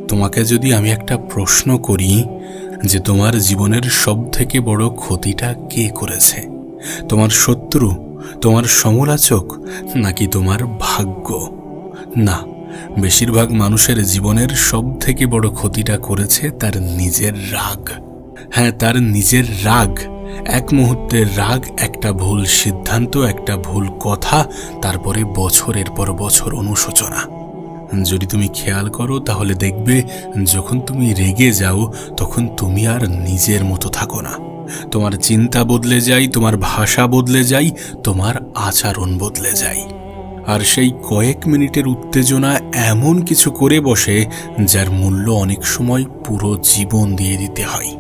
তোমাকে যদি আমি একটা প্রশ্ন করি যে তোমার জীবনের সবথেকে বড় ক্ষতিটা কে করেছে, তোমার শত্রু, তোমার সমালোচক, নাকি তোমার ভাগ্য? না, বেশিরভাগ মানুষের জীবনের সবথেকে বড় ক্ষতিটা করেছে তার নিজের রাগ। হ্যাঁ, তার নিজের রাগ। এক মুহূর্তের রাগ, একটা ভুল সিদ্ধান্ত, একটা ভুল কথা, তারপরে বছরের পর বছর অনুশোচনা। যদি তুমি খেয়াল করো তাহলে দেখবে যখন তুমি রেগে যাও তখন তুমি আর নিজের মতো থাকো না। তোমার চিন্তা বদলে যায়, তোমার ভাষা বদলে যায়, তোমার আচরণ বদলে যায়। আর সেই কয়েক মিনিটের উত্তেজনা এমন কিছু করে বসে যার মূল্য অনেক সময় পুরো জীবন দিয়ে দিতে হয়।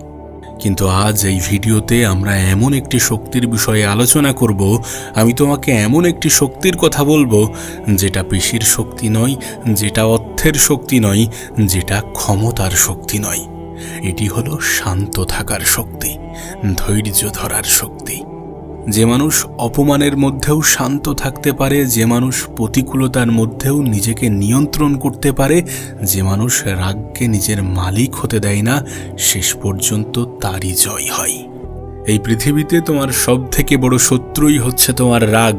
কিন্তু আজ এই ভিডিওতে আমরা এমন একটি শক্তির বিষয়ে আলোচনা করব। আমি তোমাকে এমন একটি শক্তির কথা বলবো যেটা পেশির শক্তি নয়, যেটা অর্থের শক্তি নয়, যেটা ক্ষমতার শক্তি নয়। এটি হলো শান্ত থাকার শক্তি, ধৈর্য ধরার শক্তি। যে মানুষ অপমানের মধ্যেও শান্ত থাকতে পারে, যে মানুষ প্রতিকূলতার মধ্যেও নিজেকে নিয়ন্ত্রণ করতে পারে, যে মানুষ রাগকে নিজের মালিক হতে দেয় না, শেষ পর্যন্ত তারই জয় হয়। এই পৃথিবীতে তোমার সবথেকে বড় শত্রুই হচ্ছে তোমার রাগ।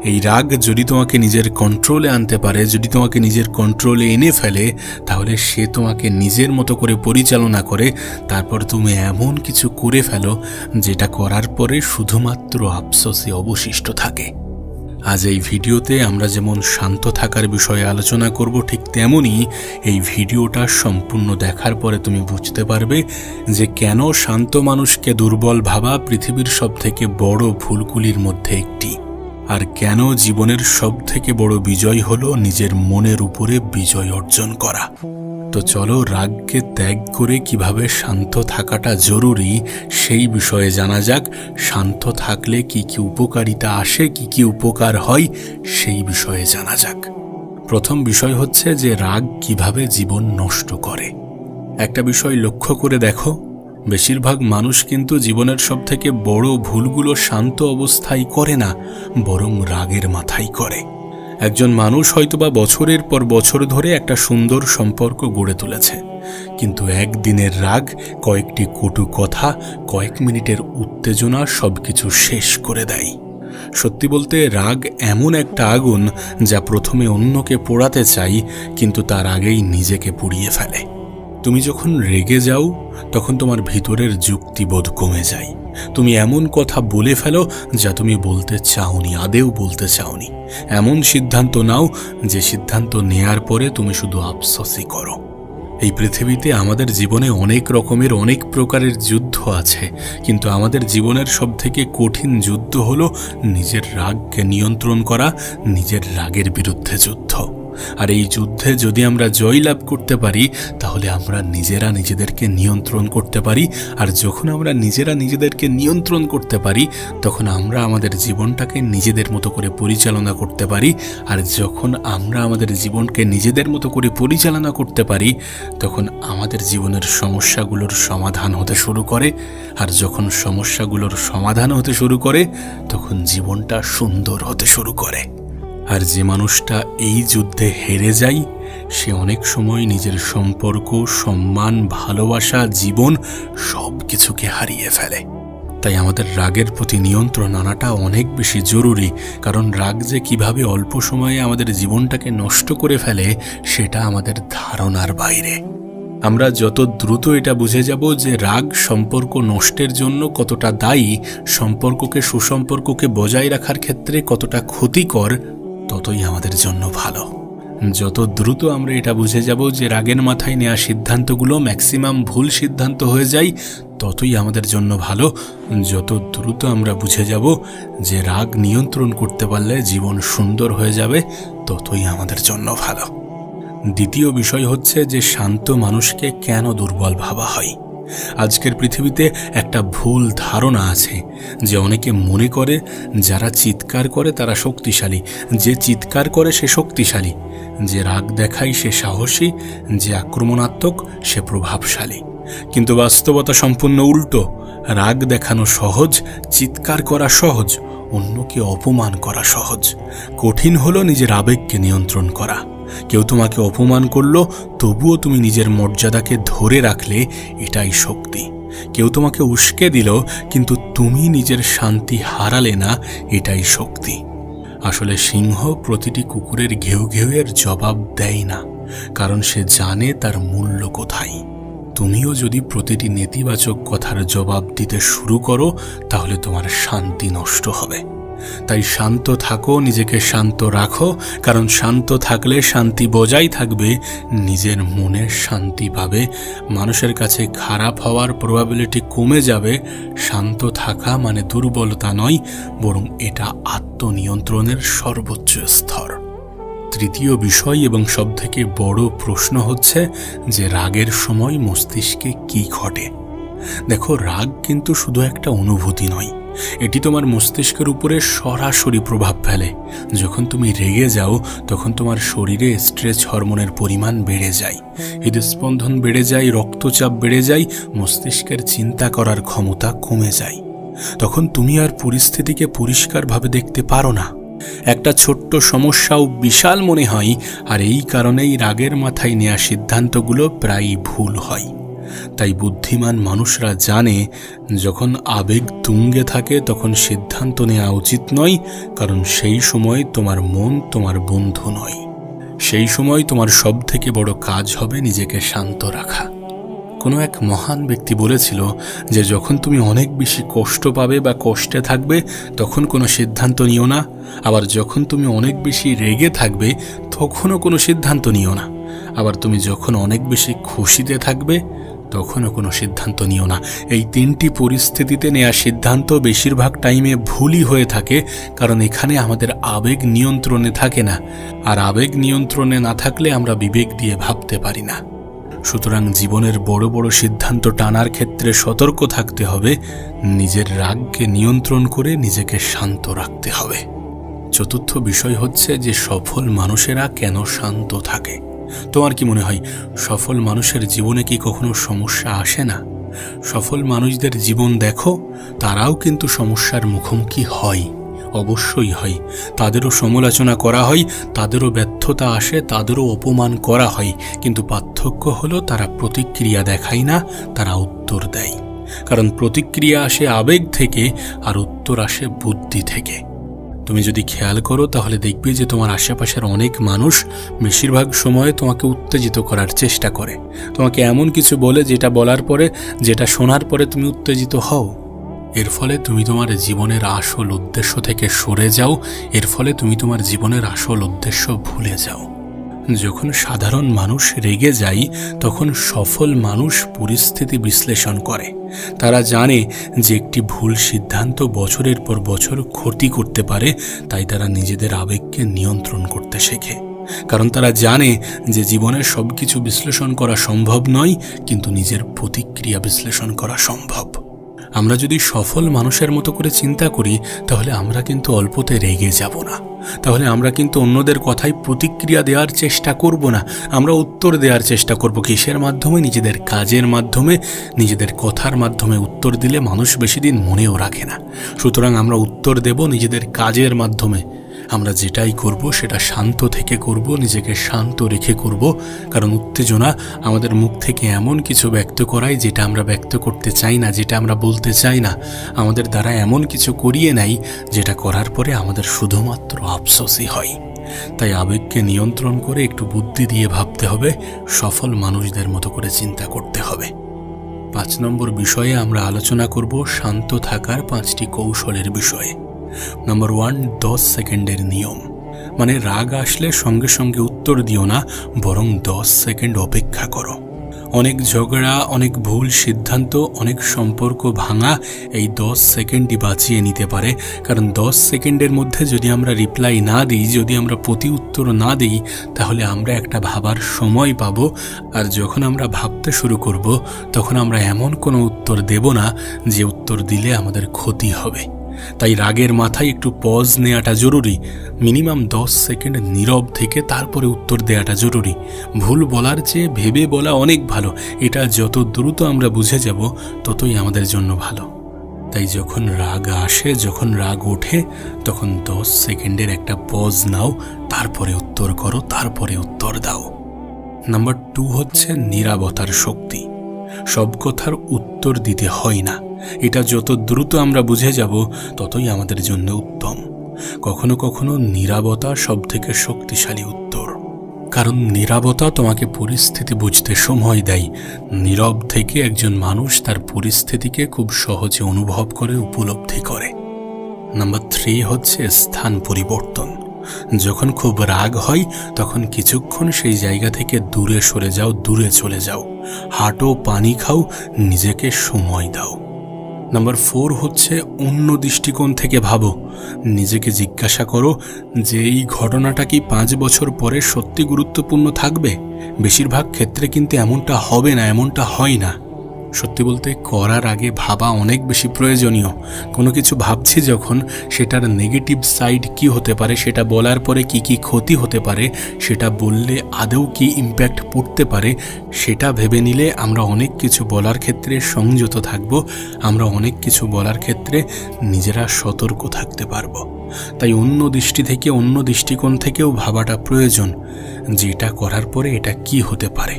এই রাগ যদি তোমাকে নিজের কন্ট্রোলে আনতে পারে, যদি তোমাকে নিজের কন্ট্রোলে এনে ফেলে, তাহলে সে তোমাকে নিজের মতো করে পরিচালনা করে। তারপর তুমি এমন কিছু করে ফেলো যেটা করার পরে শুধুমাত্র আফসোসে অবশিষ্ট থাকে। আজ এই ভিডিওতে আমরা যেমন শান্ত থাকার বিষয়ে আলোচনা করব, ঠিক তেমনি এই ভিডিওটা সম্পূর্ণ দেখার পরে তুমি বুঝতে পারবে যে কেন শান্ত মানুষকে দুর্বল ভাবা পৃথিবীর সবথেকে বড় ভুলগুলির মধ্যে একটি, আর কেন জীবনের সবথেকে বড় বিজয় হলো নিজের মনের উপরে বিজয় অর্জন করা। তো চলো রাগকে ত্যাগ করে কিভাবে শান্ত থাকাটা জরুরি সেই বিষয়ে জানা যাক। শান্ত থাকলে কি কি উপকারিতা আসে, কি কি উপকার হয় সেই বিষয়ে জানা যাক। প্রথম বিষয় হচ্ছে যে রাগ কিভাবে জীবন নষ্ট করে। একটা বিষয় লক্ষ্য করে দেখো, বেশিরভাগ মানুষ কিন্তু জীবনের সবথেকে বড় ভুলগুলো শান্ত অবস্থায় করে না, বরং রাগের মাথায় করে। একজন মানুষ হয়তোবা বছরের পর বছর ধরে একটা সুন্দর সম্পর্ক গড়ে তুলেছে, কিন্তু একদিনের রাগ, কয়েকটি কটু কথা, কয়েক মিনিটের উত্তেজনা সবকিছু শেষ করে দেয়। সত্যি বলতে রাগ এমন একটা আগুন যা প্রথমে অন্যকে পোড়াতে চাই, কিন্তু তার আগেই নিজেকে পুড়িয়ে ফেলে। তুমি যখন রেগে যাও তখন তোমার ভিতরের যুক্তিবোধ কমে যায়। তুমি এমন কথা বলে ফেলো যা তুমি বলতে চাওনি, আদেও বলতে চাওনি। এমন সিদ্ধান্ত নাও যে সিদ্ধান্ত নেয়ার পরে তুমি শুধু আফসোসই করো। এই পৃথিবীতে আমাদের জীবনে অনেক রকমের, অনেক প্রকারের যুদ্ধ আছে, কিন্তু আমাদের জীবনের সবথেকে কঠিন যুদ্ধ হলো নিজের রাগকে নিয়ন্ত্রণ করা, নিজের রাগের বিরুদ্ধে যুদ্ধ। আর এই যুদ্ধে যদি আমরা জয়লাভ করতে পারি তাহলে আমরা নিজেরা নিজেদেরকে নিয়ন্ত্রণ করতে পারি। আর যখন আমরা নিজেরা নিজেদেরকে নিয়ন্ত্রণ করতে পারি তখন আমরা আমাদের জীবনটাকে নিজেদের মতো করে পরিচালনা করতে পারি। আর যখন আমরা আমাদের জীবনকে নিজেদের মতো করে পরিচালনা করতে পারি তখন আমাদের জীবনের সমস্যাগুলোর সমাধান হতে শুরু করে। আর যখন সমস্যাগুলোর সমাধান হতে শুরু করে তখন জীবনটা সুন্দর হতে শুরু করে। আর যে মানুষটা এই যুদ্ধে হেরে যায় সে অনেক সময় নিজের সম্পর্ক, সম্মান, ভালোবাসা, জীবন সব কিছুকে হারিয়ে ফেলে। তাই আমাদের রাগের প্রতি নিয়ন্ত্রণ আনাটা অনেক বেশি জরুরি, কারণ রাগ যে কিভাবে অল্প সময়ে আমাদের জীবনটাকে নষ্ট করে ফেলে সেটা আমাদের ধারণার বাইরে। আমরা যত দ্রুত এটা বুঝে যাব যে রাগ সম্পর্ক নষ্টের জন্য কতটা দায়ী, সম্পর্ককে, সুসম্পর্ককে বজায় রাখার ক্ষেত্রে কতটা ক্ষতিকর, ততই আমাদের জন্য ভালো। যত দ্রুত আমরা এটা বুঝে যাব যে রাগের মাথায় নেওয়া সিদ্ধান্তগুলো ম্যাক্সিমাম ভুল সিদ্ধান্ত হয়ে যায়, ততই আমাদের জন্য ভালো। যত দ্রুত আমরা বুঝে যাব যে রাগ নিয়ন্ত্রণ করতে পারলে জীবন সুন্দর হয়ে যাবে, ততই আমাদের জন্য ভালো। দ্বিতীয় বিষয় হচ্ছে যে শান্ত মানুষকে কেন দুর্বল ভাবা হয়। আজকের পৃথিবীতে একটা ভুল ধারণা আছে যে অনেকে মনে করে যারা চিৎকার করে তারা শক্তিশালী, যে চিৎকার করে সে শক্তিশালী, যে রাগ দেখায় সে সাহসী, যে আক্রমণাত্মক সে প্রভাবশালী। কিন্তু বাস্তবতা সম্পূর্ণ উল্টো। রাগ দেখানো সহজ, চিৎকার করা সহজ, অন্যকে অপমান করা সহজ। কঠিন হলো নিজের আবেগকে নিয়ন্ত্রণ করা। কেউ তোমাকে অপমান করলো, তবুও তুমি নিজের মর্যাদাকে ধরে রাখলে, এটাই শক্তি। কেউ তোমাকে উস্কে দিল, কিন্তু তুমি নিজের শান্তি হারালে না, এটাই শক্তি। আসলে সিংহ প্রতিটি কুকুরের ঘেউ ঘেউয়ের জবাব দেয় না, কারণ সে জানে তার মূল্য কোথায়। তুমিও যদি প্রতিটি নেতিবাচক কথার জবাব দিতে শুরু করো, তাহলে তোমার শান্তি নষ্ট হবে। তাই শান্ত থাকো, নিজেকে শান্ত রাখো, কারণ শান্ত থাকলে শান্তি বজায় থাকবে, নিজের মনে শান্তি পাবে, মানুষের কাছে খারাপ হওয়ার প্রবাবিলিটি কমে যাবে। শান্ত থাকা মানে দুর্বলতা নয়, বরং এটা আত্মনিয়ন্ত্রণের সর্বোচ্চ স্তর। তৃতীয় বিষয় এবং সবথেকে বড় প্রশ্ন হচ্ছে যে রাগের সময় মস্তিষ্কে কি ঘটে। দেখো, রাগ কিন্তু শুধু একটা অনুভূতি নয়, এটি তোমার মস্তিষ্কের উপরে সরাসরি প্রভাব ফেলে। যখন তুমি রেগে যাও, তখন তোমার শরীরে স্ট্রেস হরমোনের পরিমাণ বেড়ে যায়, হৃদস্পন্দন বেড়ে যায়, রক্তচাপ বেড়ে যায়, মস্তিষ্কের চিন্তা করার ক্ষমতা কমে যায়। তখন তুমি আর পরিস্থিতিকে পরিষ্কারভাবে দেখতে পারো না। একটা ছোট্ট সমস্যাও বিশাল মনে হয়, আর এই কারণেই রাগের মাথায় নেওয়া সিদ্ধান্তগুলো প্রায়ই ভুল হয়। তাই বুদ্ধিমান মানুষরা জানে, যখন আবেগ তুঙ্গে থাকে তখন সিদ্ধান্ত নেওয়া উচিত নয়, কারণ সেই সময় তোমার মন তোমার বন্ধু নয়। সেই সময় তোমার সবথেকে বড় কাজ হবে নিজেকে শান্ত রাখা। কোনো এক মহান ব্যক্তি বলেছিল যে যখন তুমি অনেক বেশি কষ্ট পাবে বা কষ্টে থাকবে, তখন কোনো সিদ্ধান্ত নিও না। আবার যখন তুমি অনেক বেশি রেগে থাকবে, তখনও কোনো সিদ্ধান্ত নিও না। আবার তুমি যখন অনেক বেশি খুশিতে থাকবে, তখনও কোনো সিদ্ধান্ত নিও না। এই তিনটি পরিস্থিতিতে নেওয়া সিদ্ধান্ত বেশিরভাগ টাইমে ভুলই হয়ে থাকে, কারণ এখানে আমাদের আবেগ নিয়ন্ত্রণে থাকে না, আর আবেগ নিয়ন্ত্রণে না থাকলে আমরা বিবেক দিয়ে ভাবতে পারি না। সুতরাং জীবনের বড় বড় সিদ্ধান্ত টানার ক্ষেত্রে সতর্ক থাকতে হবে, নিজের রাগকে নিয়ন্ত্রণ করে নিজেকে শান্ত রাখতে হবে। চতুর্থ বিষয় হচ্ছে যে সফল মানুষেরা কেন শান্ত থাকে। তোমার কি মনে হয়, সফল মানুষের জীবনে কি কখনো সমস্যা আসে না? সফল মানুষদের জীবন দেখো, তারাও কিন্তু সমস্যার মুখোমুখি হয়, অবশ্যই হয়। তাদেরও সমালোচনা করা হয়, তাদেরও ব্যর্থতা আসে, তাদেরও অপমান করা হয়, কিন্তু পার্থক্য হলো তারা প্রতিক্রিয়া দেখায় না, তারা উত্তর দেয়। কারণ প্রতিক্রিয়া আসে আবেগ থেকে, আর উত্তর আসে বুদ্ধি থেকে। তুমি যদি খেয়াল করো, তাহলে দেখবে যে তোমার আশেপাশের অনেক মানুষ বেশিরভাগ সময় তোমাকে উত্তেজিত করার চেষ্টা করে, তোমাকে এমন কিছু বলে যেটা বলার পরে, যেটা শোনার পরে তুমি উত্তেজিত হও। এর ফলে তুমি তোমার জীবনের আসল উদ্দেশ্য থেকে সরে যাও, এর ফলে তুমি তোমার জীবনের আসল উদ্দেশ্য ভুলে যাও। যখন সাধারণ মানুষ রেগে যায়, তখন সফল মানুষ পরিস্থিতি বিশ্লেষণ করে। তারা জানে যে একটি ভুল সিদ্ধান্ত বছরের পর বছর ক্ষতি করতে পারে, তাই তারা নিজেদের আবেগকে নিয়ন্ত্রণ করতে শেখে। কারণ তারা জানে যে জীবনের সবকিছু বিশ্লেষণ করা সম্ভব নয়, কিন্তু নিজের প্রতিক্রিয়া বিশ্লেষণ করা সম্ভব। আমরা যদি সফল মানুষের মতো করে চিন্তা করি, তাহলে আমরা কিন্তু অল্পতে রেগে যাব না, তাহলে আমরা কিন্তু অন্যদের কথায় প্রতিক্রিয়া দেওয়ার চেষ্টা করব না, আমরা উত্তর দেওয়ার চেষ্টা করব। কিসের মাধ্যমে? নিজেদের কাজের মাধ্যমে, নিজেদের কথার মাধ্যমে। উত্তর দিলে মানুষ বেশি দিন মনেও রাখে না। সুতরাং আমরা উত্তর দেব নিজেদের কাজের মাধ্যমে। আমরা যেটাই করব সেটা শান্ত থেকে করব, নিজেকে শান্ত রেখে করব, কারণ উত্তেজনা আমাদের মুখ থেকে এমন কিছু ব্যক্ত করায় যেটা আমরা ব্যক্ত করতে চাই না, যেটা আমরা বলতে চাই না। আমাদের দ্বারা এমন কিছু করিয়ে নেয় যেটা করার পরে আমাদের শুধুমাত্র আফসোসই হয়। তাই আবেগকে নিয়ন্ত্রণ করে একটু বুদ্ধি দিয়ে ভাবতে হবে, সফল মানুষদের মতো করে চিন্তা করতে হবে। 5 নম্বর বিষয়ে আমরা আলোচনা করব শান্ত থাকার 5টি কৌশলের বিষয়ে। নাম্বার 1, 10 সেকেন্ডের নিয়ম। মানে রাগ আসলে সঙ্গে সঙ্গে উত্তর দিও না, বরং 10 সেকেন্ড অপেক্ষা করো। অনেক ঝগড়া, অনেক ভুল সিদ্ধান্ত, অনেক সম্পর্ক ভাঙা এই 10 সেকেন্ডই বাঁচিয়ে নিতে পারে। কারণ 10 সেকেন্ডের মধ্যে যদি আমরা রিপ্লাই না দিই, যদি আমরা প্রতি উত্তর না দিই, তাহলে আমরা একটা ভাবার সময় পাবো। আর যখন আমরা ভাবতে শুরু করব, তখন আমরা এমন কোনো উত্তর দেব না যে উত্তর দিলে আমাদের ক্ষতি হবে। তাই রাগের মাথায় একটু পজ নেওয়াটা জরুরি। মিনিমাম 10 সেকেন্ড নীরব থেকে তারপরে উত্তর দেওয়াটা জরুরি। ভুল বলার চেয়ে ভেবে বলা অনেক ভালো। এটা যত দ্রুত আমরা বুঝে যাব, ততই আমাদের জন্য ভালো। তাই যখন রাগ আসে, যখন রাগ ওঠে, তখন 10 সেকেন্ডের একটা পজ নাও, তারপরে উত্তর উত্তর করো, তারপরে উত্তর দাও। নাম্বার 2 হচ্ছে নীরবতার শক্তি। সব কথার উত্তর দিতে হয় না। এটা যত দ্রুত আমরা বুঝে যাব ততই আমাদের জন্য উত্তম। কখনো কখনো নীরবতা সব থেকে শক্তিশালী উত্তর, কারণ নীরবতা তোমাকে পরিস্থিতি বুঝতে সময় দেয়। নীরব থেকে একজন মানুষ তার পরিস্থিতিকে খুব সহজে অনুভব করে, উপলব্ধি করে। নাম্বার 3 হচ্ছে স্থান পরিবর্তন। যখন খুব রাগ হয় তখন কিছুক্ষণ সেই জায়গা থেকে দূরে সরে যাও, দূরে চলে যাও, হাঁটো, পানি খাও, নিজেকে সময় দাও। নাম্বার 4 হচ্ছে অন্য দৃষ্টিকোণ থেকে ভাবো। নিজেকে জিজ্ঞাসা করো যে এই ঘটনাটা কি 5 বছর পরে সত্যি গুরুত্বপূর্ণ থাকবে? বেশিরভাগ ক্ষেত্রে কিন্তু এমনটা হবে না, এমনটা হয় না। সত্যি বলতে করার আগে ভাবা অনেক বেশি প্রয়োজনীয়। কোনো কিছু ভাবছি যখন, সেটার নেগেটিভ সাইড কি হতে পারে, সেটা বলার পরে কি কি ক্ষতি হতে পারে, সেটা বললে আদৌ কি ইম্প্যাক্ট পড়তে পারে, সেটা ভেবে নিলে আমরা অনেক কিছু বলার ক্ষেত্রে সংযত থাকব। আমরা অনেক কিছু বলার ক্ষেত্রে নিজেরা সতর্ক থাকতে পারবো। তাই অন্য দৃষ্টি থেকে, অন্য দৃষ্টিকোণ থেকেও ভাবাটা প্রয়োজন যে এটা করার পরে এটা কি হতে পারে,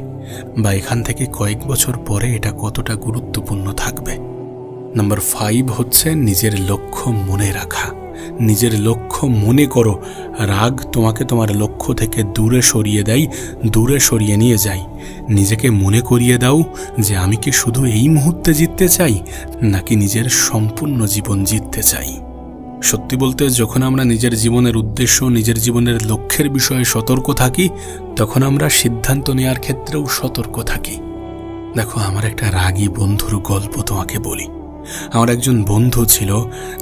বা এখান থেকে কয়েক বছর পরে এটা কতটা গুরুত্বপূর্ণ থাকবে। নাম্বার 5 হচ্ছে নিজের লক্ষ্য মনে রাখা। নিজের লক্ষ্য মনে করো। রাগ তোমাকে তোমার লক্ষ্য থেকে দূরে সরিয়ে দেয়, দূরে সরিয়ে নিয়ে যায়। নিজেকে মনে করিয়ে দাও যে আমি কি শুধু এই মুহূর্তে জিততে চাই, নাকি নিজের সম্পূর্ণ জীবন জিততে চাই। সত্যি বলতে যখন আমরা নিজের জীবনের উদ্দেশ্য, নিজের জীবনের লক্ষ্যের বিষয়ে সতর্ক থাকি, তখন আমরা সিদ্ধান্ত নেওয়ার ক্ষেত্রেও সতর্ক থাকি। দেখো, আমার একটা রাগী বন্ধুর গল্প তোমাকে বলি। আমার একজন বন্ধু ছিল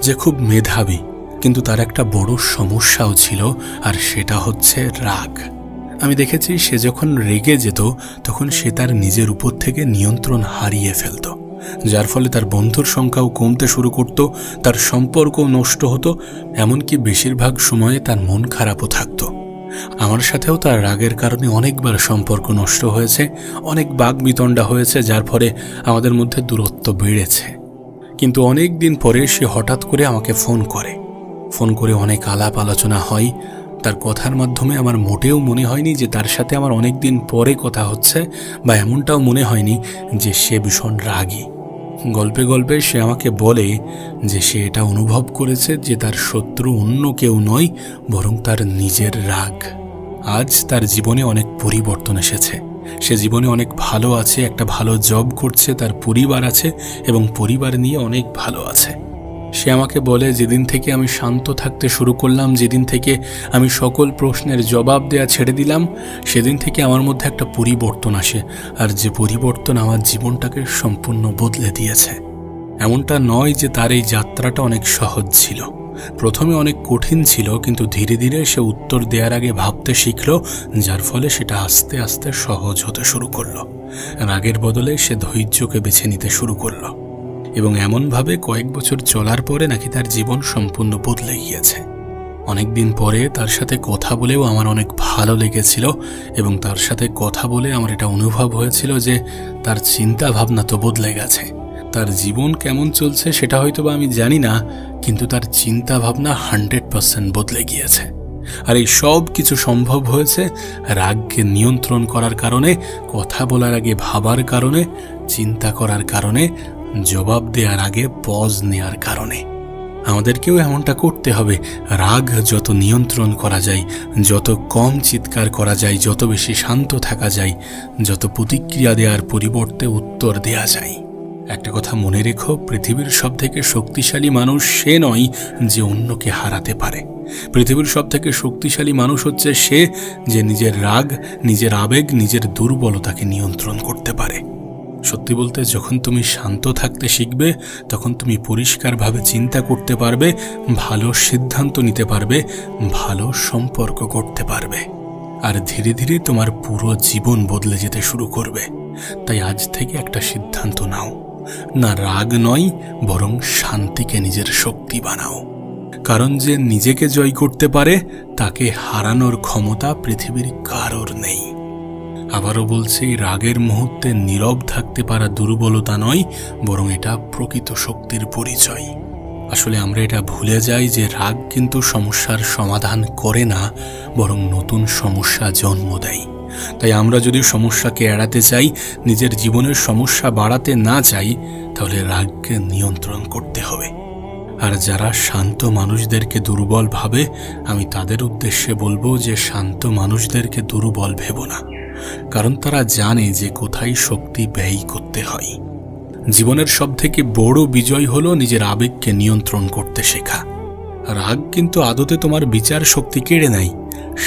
যে খুব মেধাবী, কিন্তু তার একটা বড় সমস্যাও ছিল, আর সেটা হচ্ছে রাগ। আমি দেখেছি সে যখন রেগে যেত তখন সে তার নিজের উপর থেকে নিয়ন্ত্রণ হারিয়ে ফেলত, যার ফলে তার বন্ধুর সংখ্যাও কমতে শুরু করত, তার সম্পর্কও নষ্ট হতো, এমনকি বেশিরভাগ সময়ে তার মন খারাপও থাকতো। আমার সাথেও তার রাগের কারণে অনেকবার সম্পর্ক নষ্ট হয়েছে, অনেক বাকবিতণ্ডা হয়েছে, যার ফলে আমাদের মধ্যে দূরত্ব বেড়েছে। কিন্তু অনেক দিন পরে সে হঠাৎ করে আমাকে ফোন করে অনেক আলাপ আলোচনা হয়। তার কথার মাধ্যমে আমার মোটেও মনে হয়নি যে তার সাথে আমার অনেক দিন পরে কথা হচ্ছে, বা এমনটাও মনে হয়নি যে সে ভীষণ রাগী। গল্পে গল্পে সে আমাকে বলে যে সে এটা অনুভব করেছে যে তার শত্রু অন্য কেউ নয়, বরং তার নিজের রাগ। আজ তার জীবনে অনেক পরিবর্তন এসেছে। সে জীবনে অনেক ভালো আছে, একটা ভালো জব করছে, তার পরিবার আছে এবং পরিবার নিয়ে অনেক ভালো আছে। সে আমাকে বলে, যেদিন থেকে আমি শান্ত থাকতে শুরু করলাম, যেদিন থেকে আমি সকল প্রশ্নের জবাব দেওয়া ছেড়ে দিলাম, সেদিন থেকে আমার মধ্যে একটা পরিবর্তন আসে, আর যে পরিবর্তন আমার জীবনটাকে সম্পূর্ণ বদলে দিয়েছে। এমনটা নয় যে তার এই যাত্রাটা অনেক সহজ ছিল। প্রথমে অনেক কঠিন ছিল, কিন্তু ধীরে ধীরে সে উত্তর দেওয়ার আগে ভাবতে শিখল, যার ফলে সেটা আস্তে আস্তে সহজ হতে শুরু করলো। রাগের বদলে সে ধৈর্যকে বেছে নিতে শুরু করলো, এবং এমনভাবে কয়েক বছর চলার পরে নাকি তার জীবন সম্পূর্ণ বদলে গিয়েছে। অনেকদিন পরে তার সাথে কথা বলেও আমার অনেক ভালো লেগেছিল, এবং তার সাথে কথা বলে আমার এটা অনুভব হয়েছিল যে তার চিন্তা ভাবনা তো বদলে গেছে। তার জীবন কেমন চলছে সেটা হয়তো বা আমি জানি না, কিন্তু তার চিন্তা ভাবনা 100% বদলে গিয়েছে। আর এই সব কিছু সম্ভব হয়েছে রাগকে নিয়ন্ত্রণ করার কারণে, কথা বলার আগে ভাবার কারণে, চিন্তা করার কারণে, জবাব দেওয়ার আগে পজ নেওয়ার কারণে। আমাদেরকেও এমনটা করতে হবে। রাগ যত নিয়ন্ত্রণ করা যায়, যত কম চিৎকার করা যায়, যত বেশি শান্ত থাকা যায়, যত প্রতিক্রিয়া দেওয়ার পরিবর্তে উত্তর দেয়া যায়। একটা কথা মনে রেখো, পৃথিবীর সবথেকে শক্তিশালী মানুষ সে নয় যে অন্যকে হারাতে পারে। পৃথিবীর সবথেকে শক্তিশালী মানুষ হচ্ছে সে যে নিজের রাগ, নিজের আবেগ, নিজের দুর্বলতাকে নিয়ন্ত্রণ করতে পারে। সত্যি বলতে যখন তুমি শান্ত থাকতে শিখবে, তখন তুমি পরিষ্কারভাবে চিন্তা করতে পারবে, ভালো সিদ্ধান্ত নিতে পারবে, ভালো সম্পর্ক করতে পারবে, আর ধীরে ধীরে তোমার পুরো জীবন বদলে যেতে শুরু করবে। তাই আজ থেকে একটা সিদ্ধান্ত নাও, না রাগ নয়, বরং শান্তিকে নিজের শক্তি বানাও। কারণ যে নিজেকে জয় করতে পারে তাকে হারানোর ক্ষমতা পৃথিবীর কারোর নেই। আবারও বলছি, রাগের মুহূর্তে নীরব থাকতে পারা দুর্বলতা নয়, বরং এটা প্রকৃত শক্তির পরিচয়। আসলে আমরা এটা ভুলে যাই যে রাগ কিন্তু সমস্যার সমাধান করে না, বরং নতুন সমস্যা জন্ম দেয়। তাই আমরা যদি সমস্যাকে এড়াতে চাই, নিজের জীবনের সমস্যা বাড়াতে না চাই, তাহলে রাগকে নিয়ন্ত্রণ করতে হবে। আর যারা শান্ত মানুষদেরকে দুর্বল ভাবে, আমি তাদের উদ্দেশ্যে বলবো যে শান্ত মানুষদেরকে দুর্বল ভেবো না, কারণ তারা জানে যে কোথায় শক্তি ব্যয় করতে হয়। জীবনের সবথেকে বড় বিজয় হলো নিজের আবেগকে নিয়ন্ত্রণ করতে শেখা। রাগ কিন্তু আদতে তোমার বিচার শক্তি কেড়ে নেয়,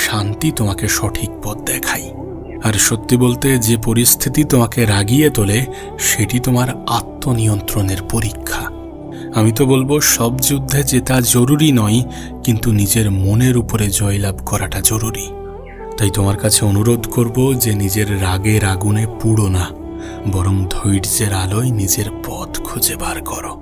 শান্তি তোমাকে সঠিক পথ দেখায়। আর সত্যি বলতে, যে পরিস্থিতি তোমাকে রাগিয়ে তোলে সেটি তোমার আত্মনিয়ন্ত্রণের পরীক্ষা। আমি তো বলবো, সব যুদ্ধে জেতা জরুরি নয়, কিন্তু নিজের মনের উপরে জয়লাভ করাটা জরুরি। তাই তোমার কাছে অনুরোধ করব যে নিজের রাগের আগুনে পুড়ো না, বরং ধৈর্যের আলোয় নিজের পথ খুঁজে বার করো।